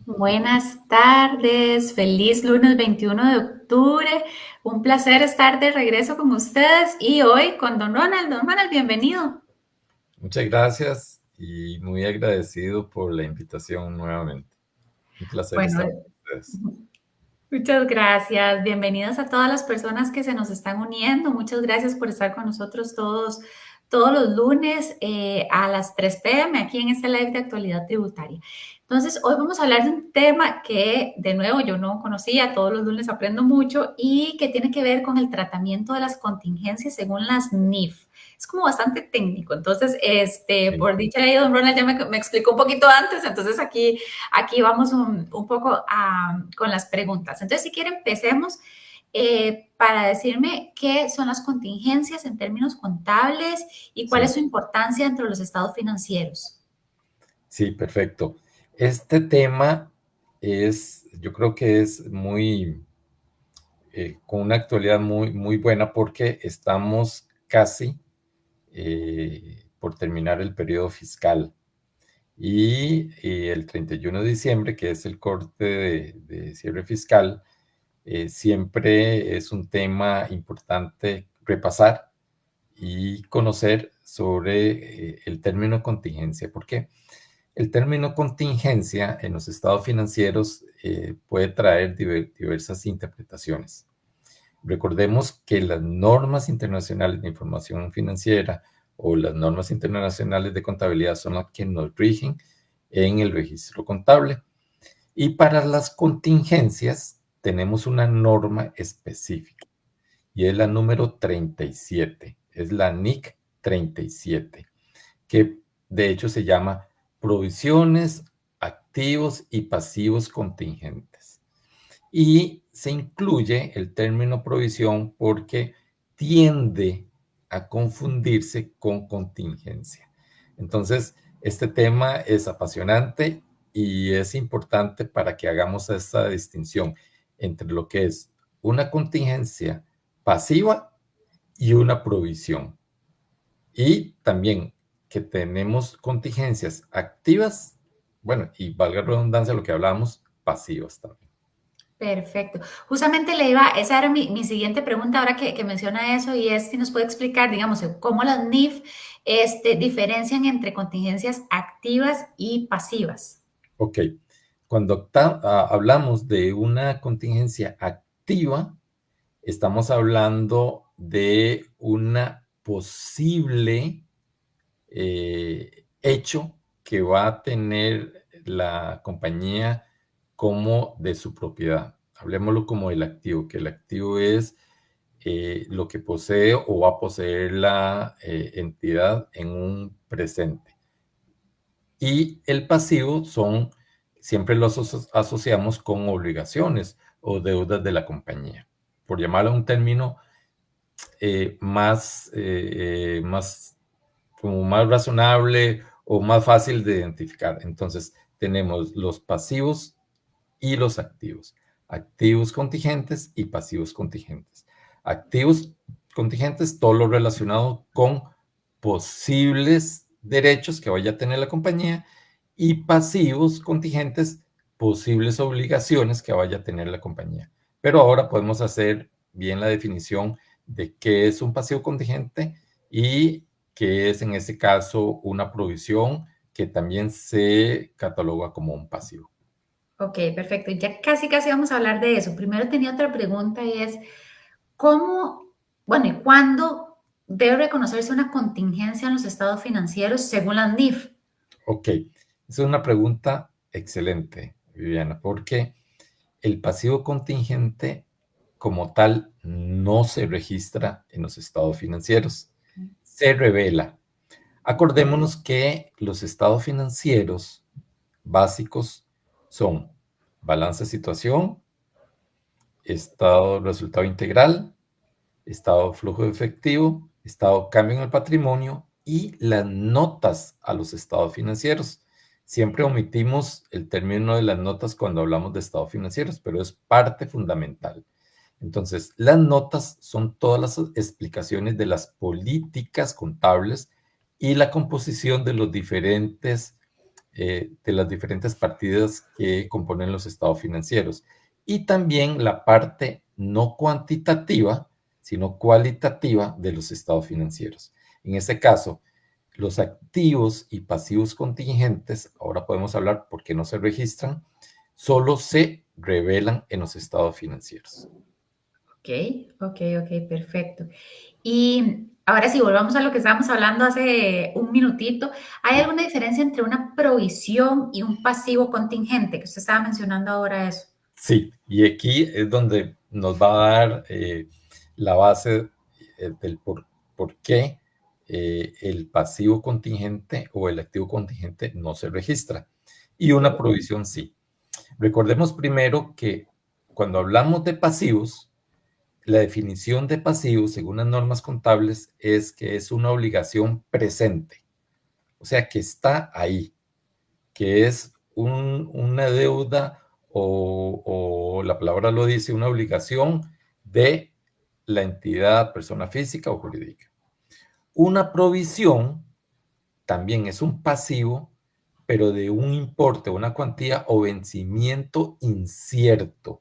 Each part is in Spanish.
Buenas tardes, feliz lunes 21 de octubre. Un placer estar de regreso con ustedes y hoy con don Ronald. Don Ronald, bienvenido. Muchas gracias y muy agradecido por la invitación nuevamente. Un placer Bueno, estar con ustedes. muchas gracias. Bienvenidos a todas las personas que se nos están uniendo. Muchas gracias por estar con nosotros todos los lunes a las 3 p.m. aquí en este live de actualidad tributaria. Entonces, hoy vamos a hablar de un tema que, de nuevo, yo no conocía, todos los lunes aprendo mucho y que tiene que ver con el tratamiento de las contingencias según las NIF. Es como bastante técnico. Entonces, Sí. por dicha ahí, don Ronald ya me explicó un poquito antes, entonces aquí vamos un poco con las preguntas. Entonces, si quieren, empecemos para decirme qué son las contingencias en términos contables y cuál Sí, es su importancia entre los estados financieros. sí, perfecto. Este tema yo creo que es con una actualidad muy buena porque estamos casi por terminar el periodo fiscal. Y el 31 de diciembre, que es el corte de cierre fiscal, siempre es un tema importante repasar y conocer sobre el término contingencia. ¿Por qué? El término contingencia en los estados financieros puede traer diversas interpretaciones. Recordemos que las normas internacionales de información financiera o las normas internacionales de contabilidad son las que nos rigen en el registro contable. Y para las contingencias tenemos una norma específica y es la número 37, es la NIC 37, que de hecho se llama provisiones, activos y pasivos contingentes. Y se incluye el término provisión porque tiende a confundirse con contingencia. Entonces, este tema es apasionante y es importante para que hagamos esta distinción entre lo que es una contingencia pasiva y una provisión. Y también que tenemos contingencias activas, bueno, y valga la redundancia lo que hablábamos, pasivas también. Perfecto. Justamente esa era mi siguiente pregunta ahora que menciona eso y es si nos puede explicar, digamos, cómo las NIF diferencian entre contingencias activas y pasivas. Ok, cuando hablamos de una contingencia activa, estamos hablando de una posible hecho que va a tener la compañía como de su propiedad. Hablemoslo como el activo, que el activo es lo que posee o va a poseer la entidad en un presente. Y el pasivo siempre lo asociamos con obligaciones o deudas de la compañía. Por llamarlo un término como más razonable o más fácil de identificar. Entonces, tenemos los pasivos y los activos. Activos contingentes y pasivos contingentes. Activos contingentes, todo lo relacionado con posibles derechos que vaya a tener la compañía, y pasivos contingentes, posibles obligaciones que vaya a tener la compañía. Pero ahora podemos hacer bien la definición de qué es un pasivo contingente y qué es en este caso una provisión que también se cataloga como un pasivo. Ok, perfecto. Ya casi vamos a hablar de eso. Primero tenía otra pregunta y es, ¿cómo, bueno, y cuándo debe reconocerse una contingencia en los estados financieros según la NIF? Ok, esa es una pregunta excelente, Viviana, porque el pasivo contingente como tal no se registra en los estados financieros, se revela. Acordémonos que los estados financieros básicos son balance de situación, estado resultado integral, estado flujo de efectivo, estado cambio en el patrimonio y las notas a los estados financieros. Siempre omitimos el término de las notas cuando hablamos de estados financieros, pero es parte fundamental. Entonces, las notas son todas las explicaciones de las políticas contables y la composición de las diferentes partidas que componen los estados financieros. Y también la parte no cuantitativa, sino cualitativa de los estados financieros. En este caso, los activos y pasivos contingentes, ahora podemos hablar por qué no se registran, solo se revelan en los estados financieros. Ok, perfecto. Y ahora sí, volvamos a lo que estábamos hablando hace un minutito. ¿Hay alguna diferencia entre una provisión y un pasivo contingente? Que usted estaba mencionando ahora eso. Sí, y aquí es donde nos va a dar la base del por qué el pasivo contingente o el activo contingente no se registra y una provisión sí. Recordemos primero que cuando hablamos de pasivos, la definición de pasivos, según las normas contables, es que es una obligación presente, o sea, que está ahí, que es una deuda o la palabra lo dice, una obligación de la entidad, persona física o jurídica. Una provisión también es un pasivo, pero de un importe, una cuantía o vencimiento incierto,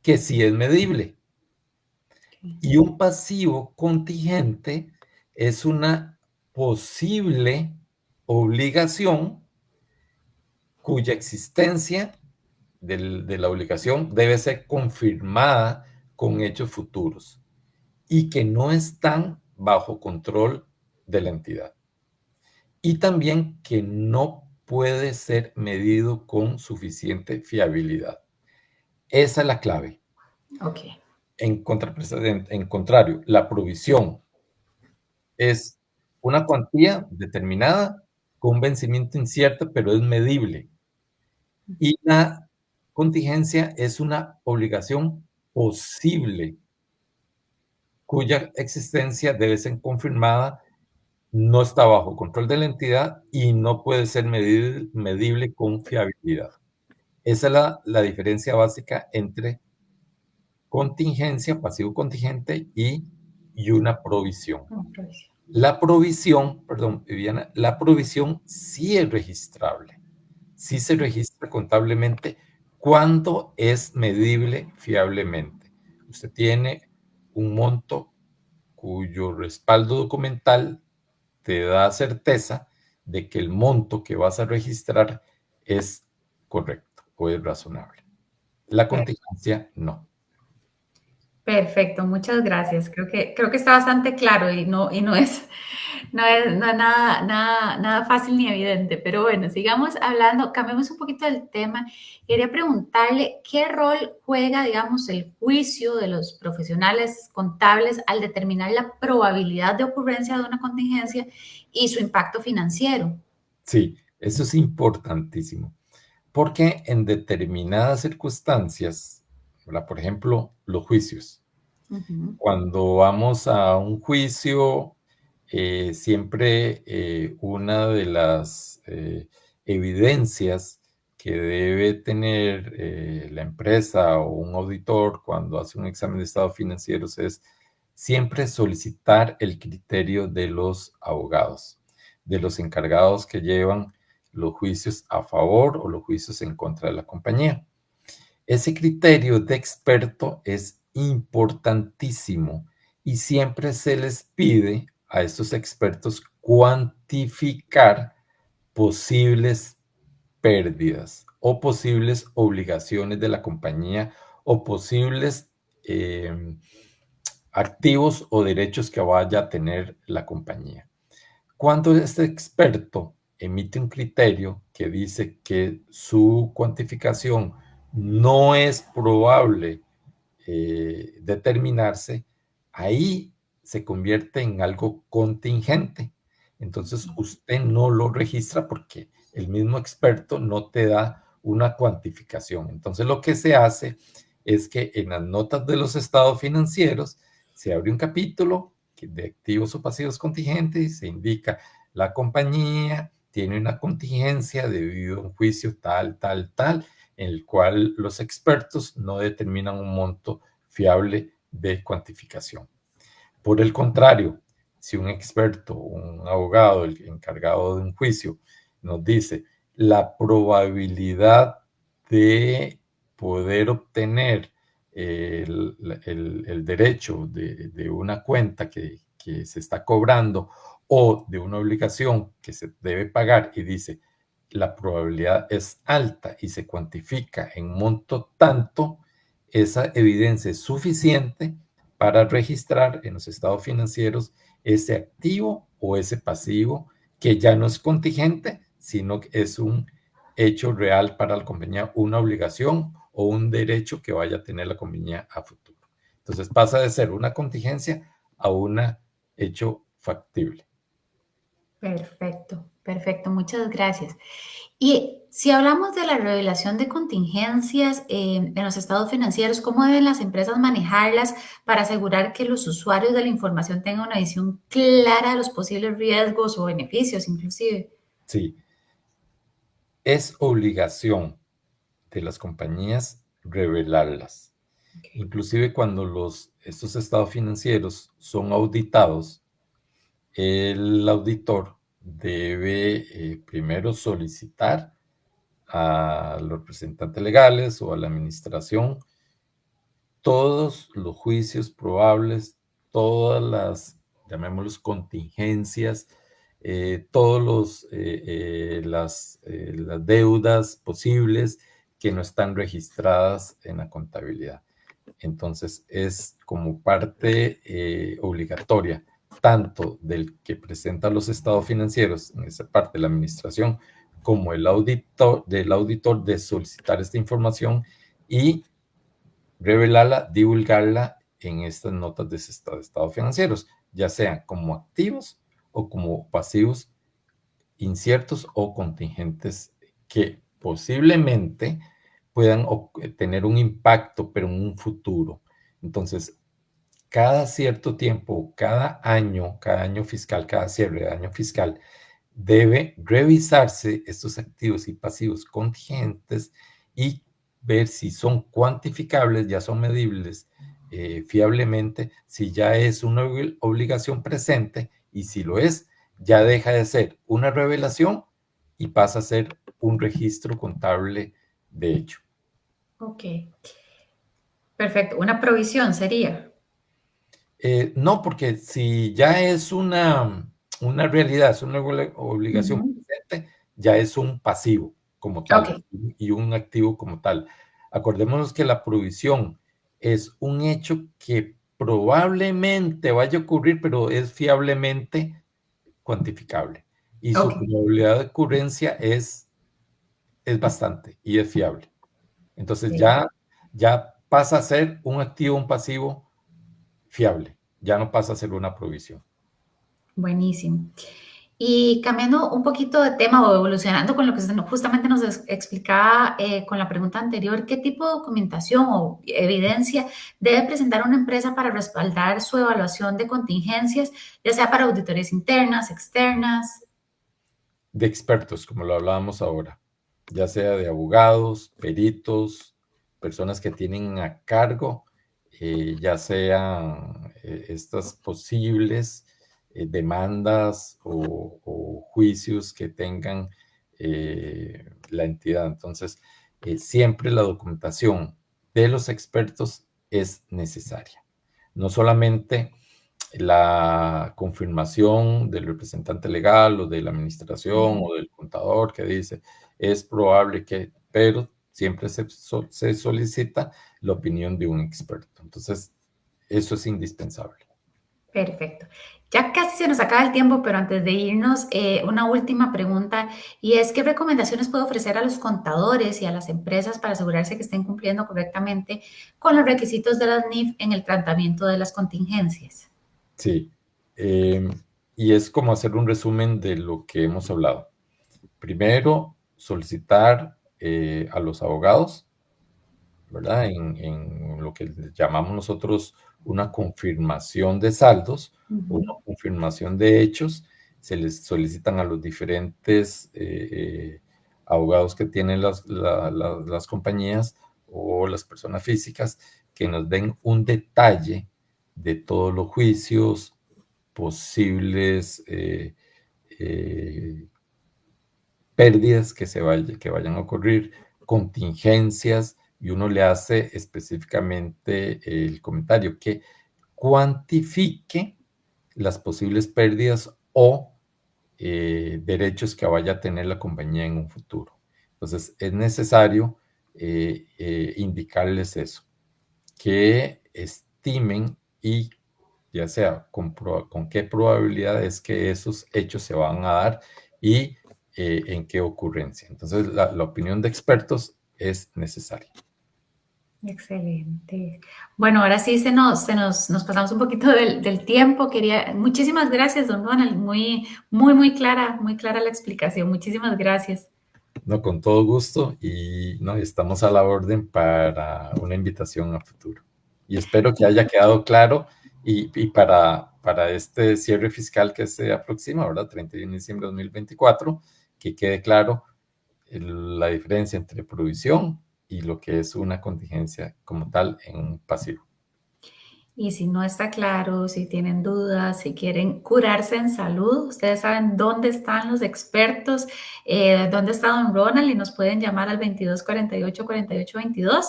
que sí es medible. Y un pasivo contingente es una posible obligación cuya existencia de la obligación debe ser confirmada con hechos futuros y que no están bajo control de la entidad. Y también que no puede ser medido con suficiente fiabilidad. Esa es la clave. Ok. En contrario, la provisión es una cuantía determinada con un vencimiento incierto, pero es medible. Y la contingencia es una obligación posible, cuya existencia debe ser confirmada, no está bajo control de la entidad y no puede ser medible con fiabilidad. Esa es la diferencia básica entre contingencia, pasivo contingente y una provisión. La provisión, perdón, Viviana, la provisión sí es registrable, sí se registra contablemente cuando es medible fiablemente. Usted tiene un monto cuyo respaldo documental te da certeza de que el monto que vas a registrar es correcto o es razonable. La contingencia no. Perfecto, muchas gracias. Creo que está bastante claro y no es, no es nada fácil ni evidente, pero bueno, sigamos hablando, cambiemos un poquito del tema. Quería preguntarle qué rol juega, digamos, el juicio de los profesionales contables al determinar la probabilidad de ocurrencia de una contingencia y su impacto financiero. Sí, eso es importantísimo, porque en determinadas circunstancias, ¿verdad? Por ejemplo, los juicios. Ujú. Cuando vamos a un juicio, siempre una de las evidencias que debe tener la empresa o un auditor cuando hace un examen de estados financieros es siempre solicitar el criterio de los abogados, de los encargados que llevan los juicios a favor o los juicios en contra de la compañía. Ese criterio de experto es importantísimo y siempre se les pide a estos expertos cuantificar posibles pérdidas o posibles obligaciones de la compañía o posibles activos o derechos que vaya a tener la compañía. Cuando este experto emite un criterio que dice que su cuantificación no es probable determinarse, ahí se convierte en algo contingente. Entonces usted no lo registra porque el mismo experto no te da una cuantificación. Entonces, lo que se hace es que en las notas de los estados financieros se abre un capítulo de activos o pasivos contingentes y se indica la compañía tiene una contingencia debido a un juicio tal, tal, tal, en el cual los expertos no determinan un monto fiable de cuantificación. Por el contrario, si un experto, un abogado, el encargado de un juicio, nos dice la probabilidad de poder obtener el derecho de una cuenta que se está cobrando o de una obligación que se debe pagar y dice la probabilidad es alta y se cuantifica en monto tanto, esa evidencia es suficiente para registrar en los estados financieros ese activo o ese pasivo que ya no es contingente, sino que es un hecho real para la compañía, una obligación o un derecho que vaya a tener la compañía a futuro. Entonces pasa de ser una contingencia a un hecho factible. Perfecto, perfecto, muchas gracias. Y si hablamos de la revelación de contingencias en los estados financieros, ¿cómo deben las empresas manejarlas para asegurar que los usuarios de la información tengan una visión clara de los posibles riesgos o beneficios, inclusive? Sí, es obligación de las compañías revelarlas. Okay. Inclusive cuando estos estados financieros son auditados, el auditor debe primero solicitar a los representantes legales o a la administración todos los juicios probables, todas las, llamémoslos, contingencias, todos las deudas posibles que no están registradas en la contabilidad. Entonces, es como parte obligatoria, tanto del que presenta los estados financieros, en esa parte de la administración, como del auditor de solicitar esta información y revelarla, divulgarla en estas notas de estados financieros, ya sean como activos o como pasivos inciertos o contingentes que posiblemente puedan tener un impacto, pero en un futuro. Entonces, cada cierto tiempo, cada año fiscal, cada cierre de año fiscal, debe revisarse estos activos y pasivos contingentes y ver si son cuantificables, ya son medibles fiablemente, si ya es una obligación presente y si lo es, ya deja de ser una revelación y pasa a ser un registro contable de hecho. Ok, perfecto. Una provisión sería. No, porque si ya es una realidad, es una obligación Ujú. presente, ya es un pasivo como Ok, tal y un activo como tal. Acordémonos que la provisión es un hecho que probablemente vaya a ocurrir, pero es fiablemente cuantificable. Y ok. su probabilidad de ocurrencia es bastante y es fiable. Entonces Sí, ya pasa a ser un activo, un pasivo fiable, ya no pasa a ser una provisión. buenísimo. Y cambiando un poquito de tema o evolucionando con lo que justamente nos explicaba con la pregunta anterior, ¿qué tipo de documentación o evidencia debe presentar una empresa para respaldar su evaluación de contingencias, ya sea para auditorías internas, externas? De expertos, como lo hablábamos ahora, ya sea de abogados, peritos, personas que tienen a cargo, ya sean estas posibles demandas o juicios que tengan la entidad. Entonces, siempre la documentación de los expertos es necesaria. No solamente la confirmación del representante legal o de la administración Ujú. o del contador que dice es probable que, pero siempre se solicita la opinión de un experto. Entonces, eso es indispensable. Perfecto. Ya casi se nos acaba el tiempo, pero antes de irnos, una última pregunta y es, ¿qué recomendaciones puede ofrecer a los contadores y a las empresas para asegurarse que estén cumpliendo correctamente con los requisitos de las NIF en el tratamiento de las contingencias? Sí. Eh, y es como hacer un resumen de lo que hemos hablado. Primero, solicitar a los abogados, ¿verdad? En lo que llamamos nosotros una confirmación de saldos, una confirmación de hechos. Se les solicitan a los diferentes abogados que tienen las compañías o las personas físicas que nos den un detalle de todos los juicios, posibles pérdidas que vayan a ocurrir, contingencias, y uno le hace específicamente el comentario que cuantifique las posibles pérdidas o derechos que vaya a tener la compañía en un futuro. Entonces, es necesario indicarles eso, que estimen y ya sea con qué probabilidad es que esos hechos se van a dar y en qué ocurrencia. Entonces, la opinión de expertos es necesaria. Excelente. Bueno, ahora sí nos pasamos un poquito del tiempo. Muchísimas gracias, don Ronald. Muy clara la explicación. Muchísimas gracias. No, con todo gusto, y no, estamos a la orden para una invitación a futuro. Y espero que haya quedado claro y para este cierre fiscal que se aproxima, ¿verdad? 31 de diciembre de 2024, que quede claro la diferencia entre provisión y lo que es una contingencia como tal en un pasivo. Y si no está claro, si tienen dudas, si quieren curarse en salud, ustedes saben dónde están los expertos, dónde está don Ronald, y nos pueden llamar al 2248-4822.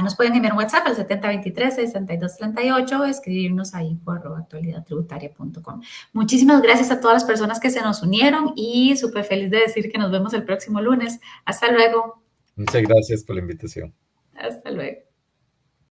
Nos pueden enviar un WhatsApp al 7023-6238 o escribirnos a info@actualidadtributaria.com. Muchísimas gracias a todas las personas que se nos unieron y súper feliz de decir que nos vemos el próximo lunes. Hasta luego. Muchas gracias por la invitación. Hasta luego.